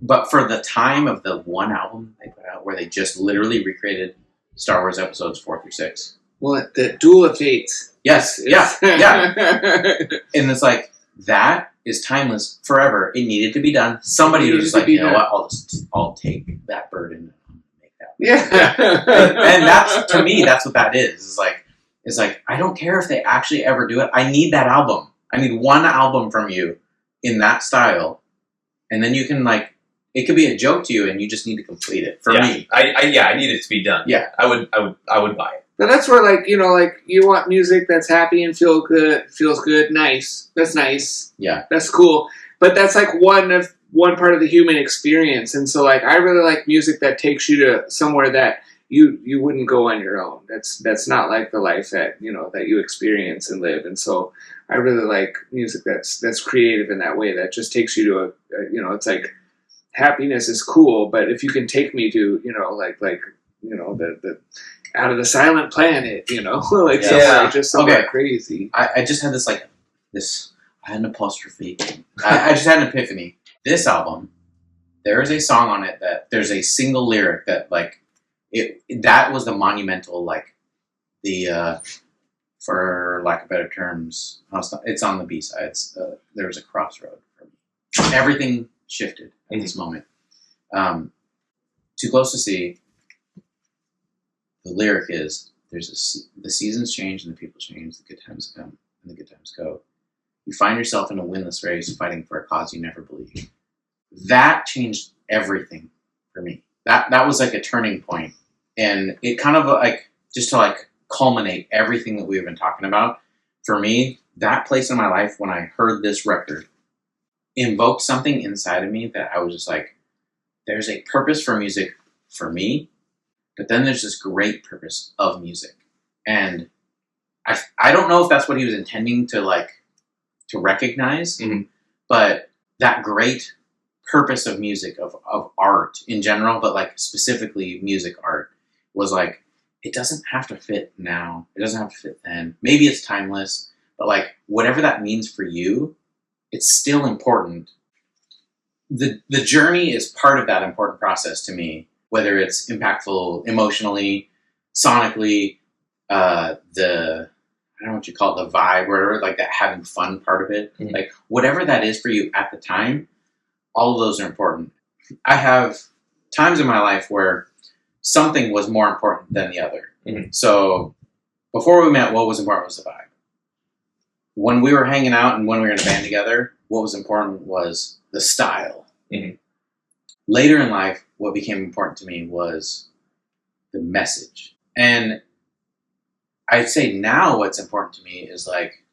but for the time of the one album they put out where they just literally recreated Star Wars episodes 4 through 6. Well, the Duel of Fates. Yes, yeah. And it's like, that is timeless forever. It needed to be done. Somebody was just like, you know what, I'll take that burden and make that. And that's, to me, that's what that is. It's like, I don't care if they actually ever do it. I need that album. I need one album from you in that style. And then you can, like, it could be a joke to you and you just need to complete it. For me. I need it to be done. Yeah. I would buy it. But that's where, like, you know, like, you want music that's happy and feels good, nice. That's nice. Yeah. That's cool. But that's, like, one part of the human experience. And so, like, I really like music that takes you to somewhere that you wouldn't go on your own. That's not like the life that, you know, that you experience and live. And so I really like music that's creative in that way, that just takes you to you know, it's like happiness is cool, but if you can take me to, you know, like you know, the out of the silent planet, you know, like somewhere crazy. I just had I had an apostrophe. I just had an epiphany. This album, there is a song on it that there's a single lyric that like that was the monumental, like the for lack of better terms, it's on the B-sides. There was a crossroad for me. Everything shifted at this moment. Too Close to See. The lyric is, the seasons change and the people change, the good times come and the good times go. You find yourself in a winless race fighting for a cause you never believed. That changed everything for me. That was like a turning point. And it kind of like, just to like culminate everything that we've been talking about, for me, that place in my life when I heard this record invoked something inside of me that I was just like, there's a purpose for music for me, but then there's this great purpose of music. And I don't know if that's what he was intending to recognize, but that great purpose of music, of art in general, but like specifically music art, was like, it doesn't have to fit now. It doesn't have to fit then. Maybe it's timeless, but like whatever that means for you, it's still important. The journey is part of that important process to me, whether it's impactful emotionally, sonically, I don't know what you call it, the vibe, or whatever, like that having fun part of it. Like whatever that is for you at the time, all of those are important. I have times in my life where something was more important than the other. So before we met, what was important was the vibe. When we were hanging out and when we were in a band together, what was important was the style. Later in life, what became important to me was the message. And I'd say now what's important to me is like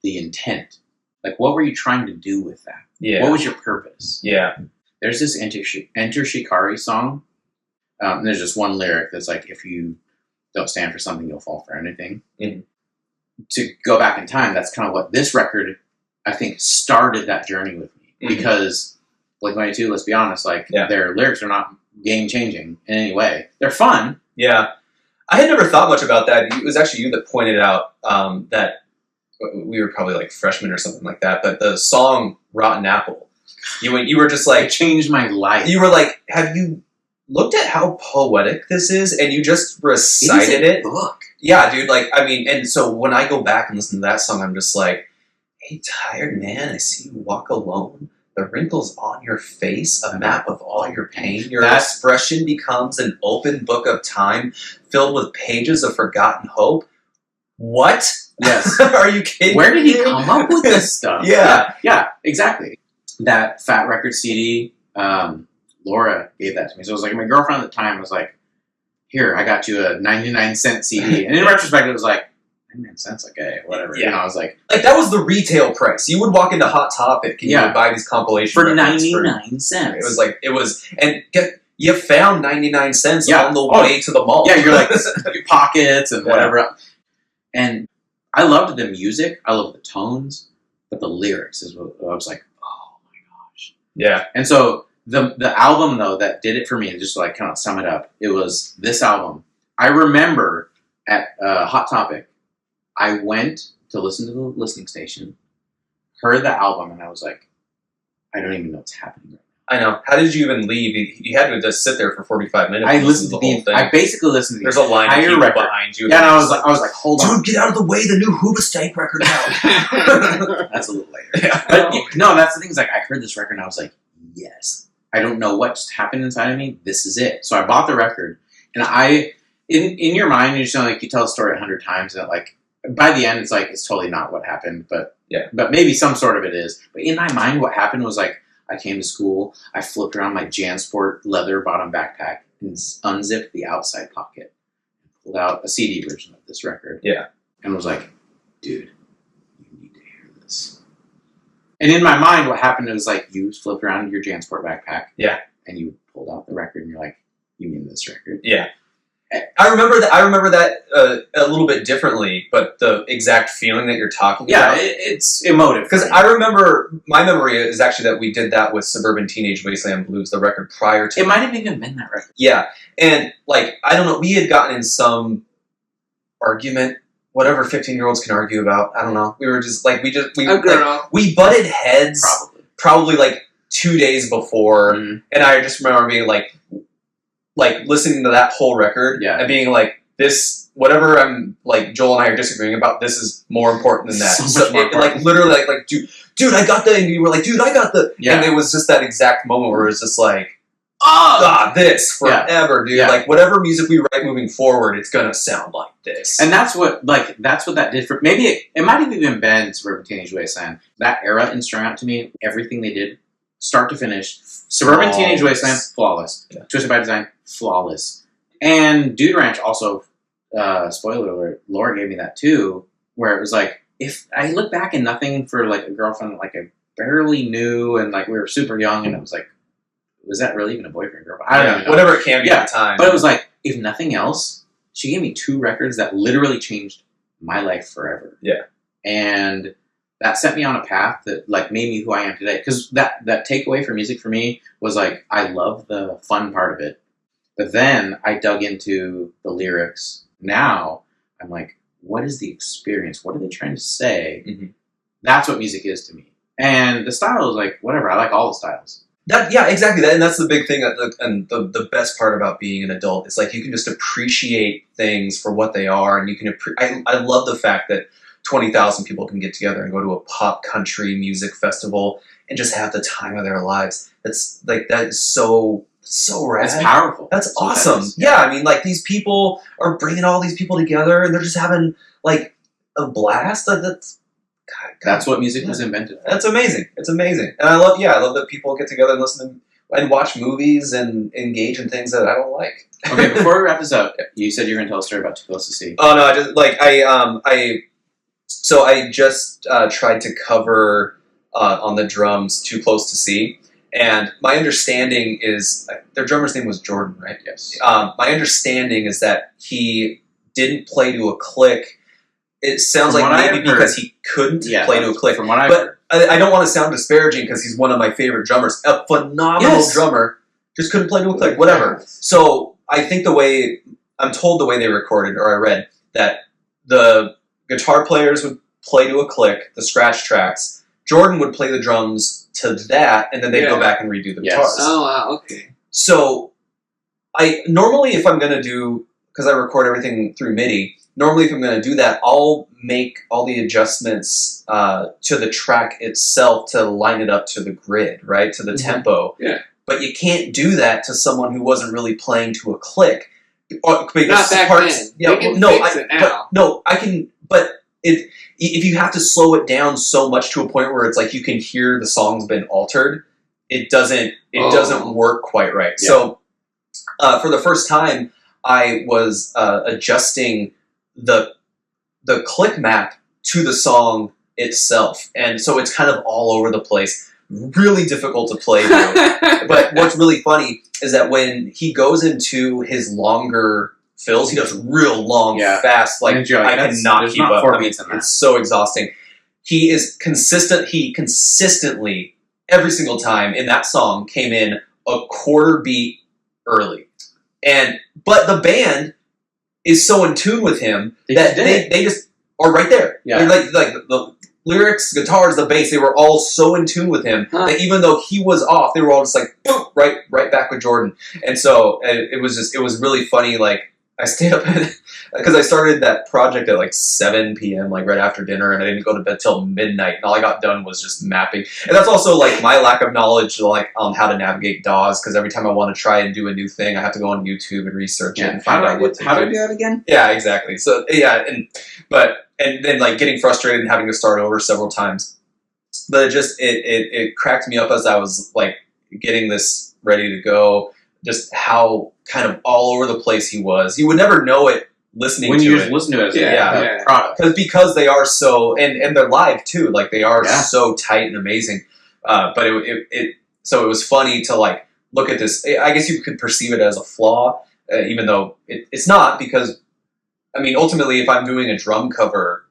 the intent. Like, what were you trying to do with that? Yeah. What was your purpose? Yeah. There's this Enter Shikari song. And there's just one lyric that's like, if you don't stand for something, you'll fall for anything. To go back in time, that's kind of what this record, I think, started that journey with me. Because Blink-182, let's be honest, their lyrics are not game-changing in any way. They're fun. Yeah. I had never thought much about that. It was actually you that pointed out that we were probably like freshmen or something like that, but the song Rotten Apple, you were just like... It changed my life. You were like, have you looked at how poetic this is? And you just recited it. Book. Yeah, dude. Like, I mean, and so when I go back and listen to that song, I'm just like, hey, tired man, I see you walk alone. The wrinkles on your face, a map of all your pain. Your expression becomes an open book of time filled with pages of forgotten hope. What? Yes. Are you kidding? Where did he come up with this stuff? Yeah, exactly. That Fat Record CD, Laura gave that to me. So it was like, my girlfriend at the time was like, here, I got you a 99-cent CD. And in retrospect, it was like, 99 cents, okay, whatever. Yeah. You know, I was like that was the retail price. You would walk into Hot Topic and you would buy these compilations for 99 cents. And you found 99 cents on the way to the mall. Yeah, you're like, your pockets and whatever. And I loved the music. I loved the tones. But the lyrics is what I was like, oh my gosh. Yeah. And so the album, though, that did it for me, just to like kind of sum it up, it was this album. I remember at Hot Topic, I went to listen to the listening station, heard the album, and I was like, I don't even know what's happening right now. I know. How did you even leave? You had to just sit there for 45 minutes. I listened to the whole thing. I basically listened to the There's a line of people behind you. Yeah, and I was like, hold on. Dude, get out of the way. The new Hoobastank record's out. That's a little later. Yeah. But no, that's the thing. Is like, I heard this record and I was like, yes. I don't know what just happened inside of me. This is it. So I bought the record. And in your mind, you just know, like, you tell the story 100 times and like, by the end, it's like, it's totally not what happened, but maybe some sort of it is. But in my mind, what happened was like, I came to school, I flipped around my JanSport leather bottom backpack and unzipped the outside pocket, pulled out a CD version of this record. Yeah. And was like, dude, you need to hear this. And in my mind, what happened was like, you flipped around your JanSport backpack. Yeah. And you pulled out the record and you're like, you mean this record? Yeah. I remember that a little bit differently, but the exact feeling that you're talking about. Yeah, it's emotive. Because I remember, my memory is actually that we did that with Suburban Teenage Wasteland Blues, the record prior to. It might have even been that record. Yeah, and like, I don't know, we had gotten in some argument, whatever 15-year-olds can argue about. I don't know. We were just like, we butted heads. Probably like 2 days before, and I just remember being like listening to that whole record and being like, this, whatever I'm like, Joel and I are disagreeing about, this is more important than that. So like literally like, dude, I got the, and you were like, dude, I got the, and it was just that exact moment where it was just like, this forever, dude. Like, whatever music we write moving forward, it's gonna sound like this. And that's what that did for, maybe it might have even been Suburban Teenage Wasteland. That era in Strung Out to me, everything they did, start to finish, Suburban Teenage Wasteland, flawless. Twisted by Design, flawless. And Dude Ranch also, spoiler alert, Laura gave me that too, where it was like, if I look back and nothing for like a girlfriend like I barely knew and like we were super young and it was like, was that really even a boyfriend girlfriend? I don't even know. Whatever it can be at the time. But it was like, if nothing else, she gave me 2 records that literally changed my life forever. Yeah. And that set me on a path that like made me who I am today. Because that takeaway for music for me was like, I love the fun part of it. But then I dug into the lyrics. Now I'm like, what is the experience? What are they trying to say? Mm-hmm. That's what music is to me. And the style is like, whatever. I like all the styles. Exactly. And that's the big thing. And the best part about being an adult is like you can just appreciate things for what they are. And you can I love the fact that 20,000 people can get together and go to a pop country music festival and just have the time of their lives. That's like, that is so rad. It's powerful. That's awesome. Yeah. I mean, like these people are bringing all these people together and they're just having like a blast. That's what music was invented for. That's amazing. It's amazing. And I love that people get together and listen to and watch movies and engage in things that I don't like. Okay, before we wrap this up, you said you were going to tell a story about Too Close to See. Oh no, I just like I just tried to cover on the drums Too Close to See. And my understanding is their drummer's name was Jordan, right? Yes. My understanding is that he didn't play to a click. It sounds like maybe because he couldn't play to a click. From what I've heard. I don't want to sound disparaging because he's one of my favorite drummers. A phenomenal drummer, just couldn't play to a click. Whatever. So I think the way they recorded, or I read, that the guitar players would play to a click, the scratch tracks. Jordan would play the drums to that, and then they'd go back and redo the guitars. Oh, wow, okay. So I normally, if I'm going to do, because I record everything through MIDI, normally if I'm going to do that, I'll make all the adjustments to the track itself to line it up to the grid, right, to the tempo. Yeah. But you can't do that to someone who wasn't really playing to a click. Not back then. Yeah, they can fix it now. I can, but if you have to slow it down so much to a point where it's like you can hear the song's been altered, it doesn't work quite right. Yeah. So for the first time, I was adjusting the click map to the song itself, and so it's kind of all over the place. Really difficult to play through. But what's really funny is that when he goes into his longer fills, he does real long, fast. Like I cannot keep up. I mean, it's so exhausting. He is consistent. He consistently every single time in that song came in a quarter beat early, but the band is so in tune with him that they just are right there. Yeah, like the lyrics, guitars, the bass, they were all so in tune with him that even though he was off, they were all just like boom, right back with Jordan. And so it was really funny. Like I stayed up because I started that project at like 7 p.m. like right after dinner, and I didn't go to bed till midnight. And all I got done was just mapping. And that's also like my lack of knowledge, like how to navigate DAWs. Because every time I want to try and do a new thing, I have to go on YouTube and research it and find out what to do. How do I do that again? Yeah, exactly. So yeah, and then like getting frustrated and having to start over several times. But it cracked me up as I was like getting this ready to go. Just how kind of all over the place he was. You would never know it listening when to you it. just listen to it as a product. Because they are so, and they're live too. Like they are so tight and amazing. But so it was funny to like look at this. I guess you could perceive it as a flaw, even though it's not, because I mean, ultimately, if I'm doing a drum cover,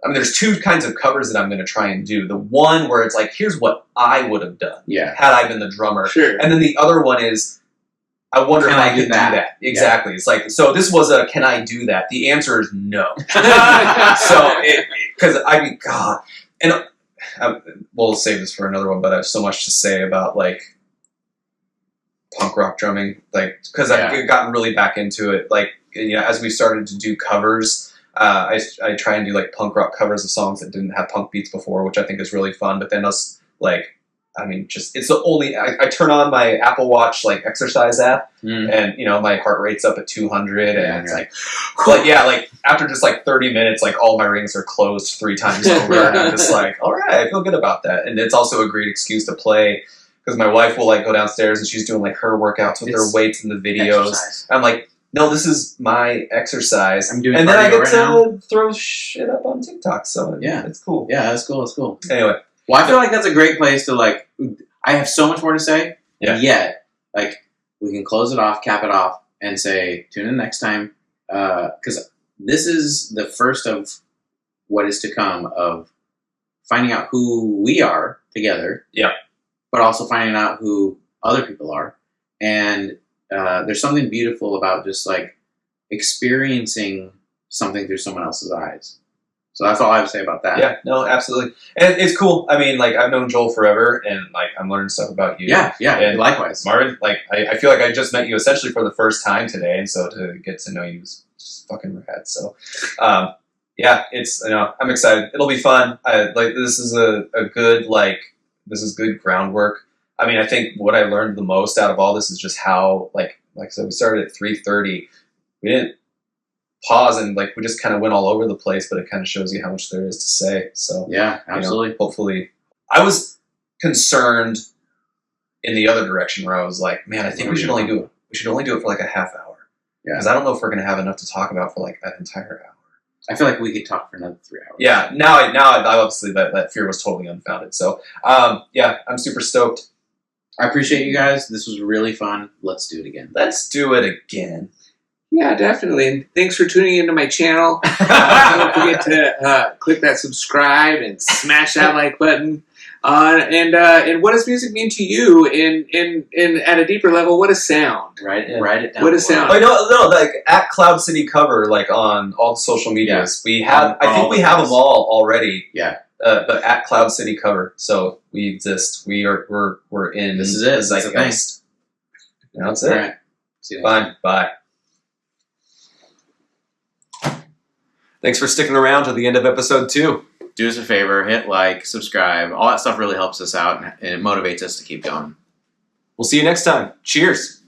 I mean, there's 2 kinds of covers that I'm going to try and do. The one where it's like, here's what I would have done had I been the drummer. Sure. And then the other one is, I wonder if I could do that. Exactly. Yeah. It's like, so this was a, can I do that? The answer is no. So, because I mean, God. And we'll save this for another one, but I have so much to say about like punk rock drumming. Like, because I've gotten really back into it. Like, you know, as we started to do covers, I try and do like punk rock covers of songs that didn't have punk beats before, which I think is really fun. But then I mean, just it's the only. I turn on my Apple Watch like exercise app, and you know my heart rate's up at 200, and it's like after just like 30 minutes, like all my rings are closed 3 times over, and I'm just like, all right, I feel good about that. And it's also a great excuse to play because my wife will like go downstairs and she's doing like her workouts with her weights in the videos. I'm like, no, this is my exercise. I'm doing, and then I get to throw shit up on TikTok. So yeah, it's cool. Yeah, that's cool. It's cool. Anyway. Well, I feel like that's a great place to like. I have so much more to say, Yeah. And yet, like, we can close it off, cap it off, and say, tune in next time. Because this is the first of what is to come of finding out who we are together. Yeah. But also finding out who other people are. And there's something beautiful about just, like, experiencing something through someone else's eyes. So that's all I would say about that. Yeah, no, absolutely. And it's cool. I mean, like, I've known Joel forever, and, like, I'm learning stuff about you. Yeah, and likewise. Marvin, like, I feel like I just met you essentially for the first time today, and so to get to know you is just fucking rad. So, yeah, it's, I'm excited. It'll be fun. This is a good, this is good groundwork. I mean, I think what I learned the most out of all this is just how, like I said, we started at 3:30. We didn't pause and we just kind of went all over the place, but it kind of shows you how much there is to say. So yeah, absolutely. Hopefully, I was concerned in the other direction where I was like, man, I think we should only do it for like a half hour. Yeah, because I don't know if we're gonna have enough to talk about for like an entire hour. I feel like we could talk for another 3 hours. Yeah, now I obviously that fear was totally unfounded. So yeah, I'm super stoked. I appreciate you guys. This was really fun. Let's do it again. Let's do it again. Yeah, definitely. And thanks for tuning into my channel. Don't forget to click that subscribe and smash that like button. And what does music mean to you? In at a deeper level, what is sound? Write it down. What is sound? Oh, no, like at Cloud City Cover, like on all the social medias, we have. I think we have them all already. Yeah. But at Cloud City Cover, so we exist. We're in. This is it. The zeitgeist. That's it. All right. See you next time. Bye. Thanks for sticking around to the end of episode 2. Do us a favor, hit like, subscribe. All that stuff really helps us out, and it motivates us to keep going. We'll see you next time. Cheers.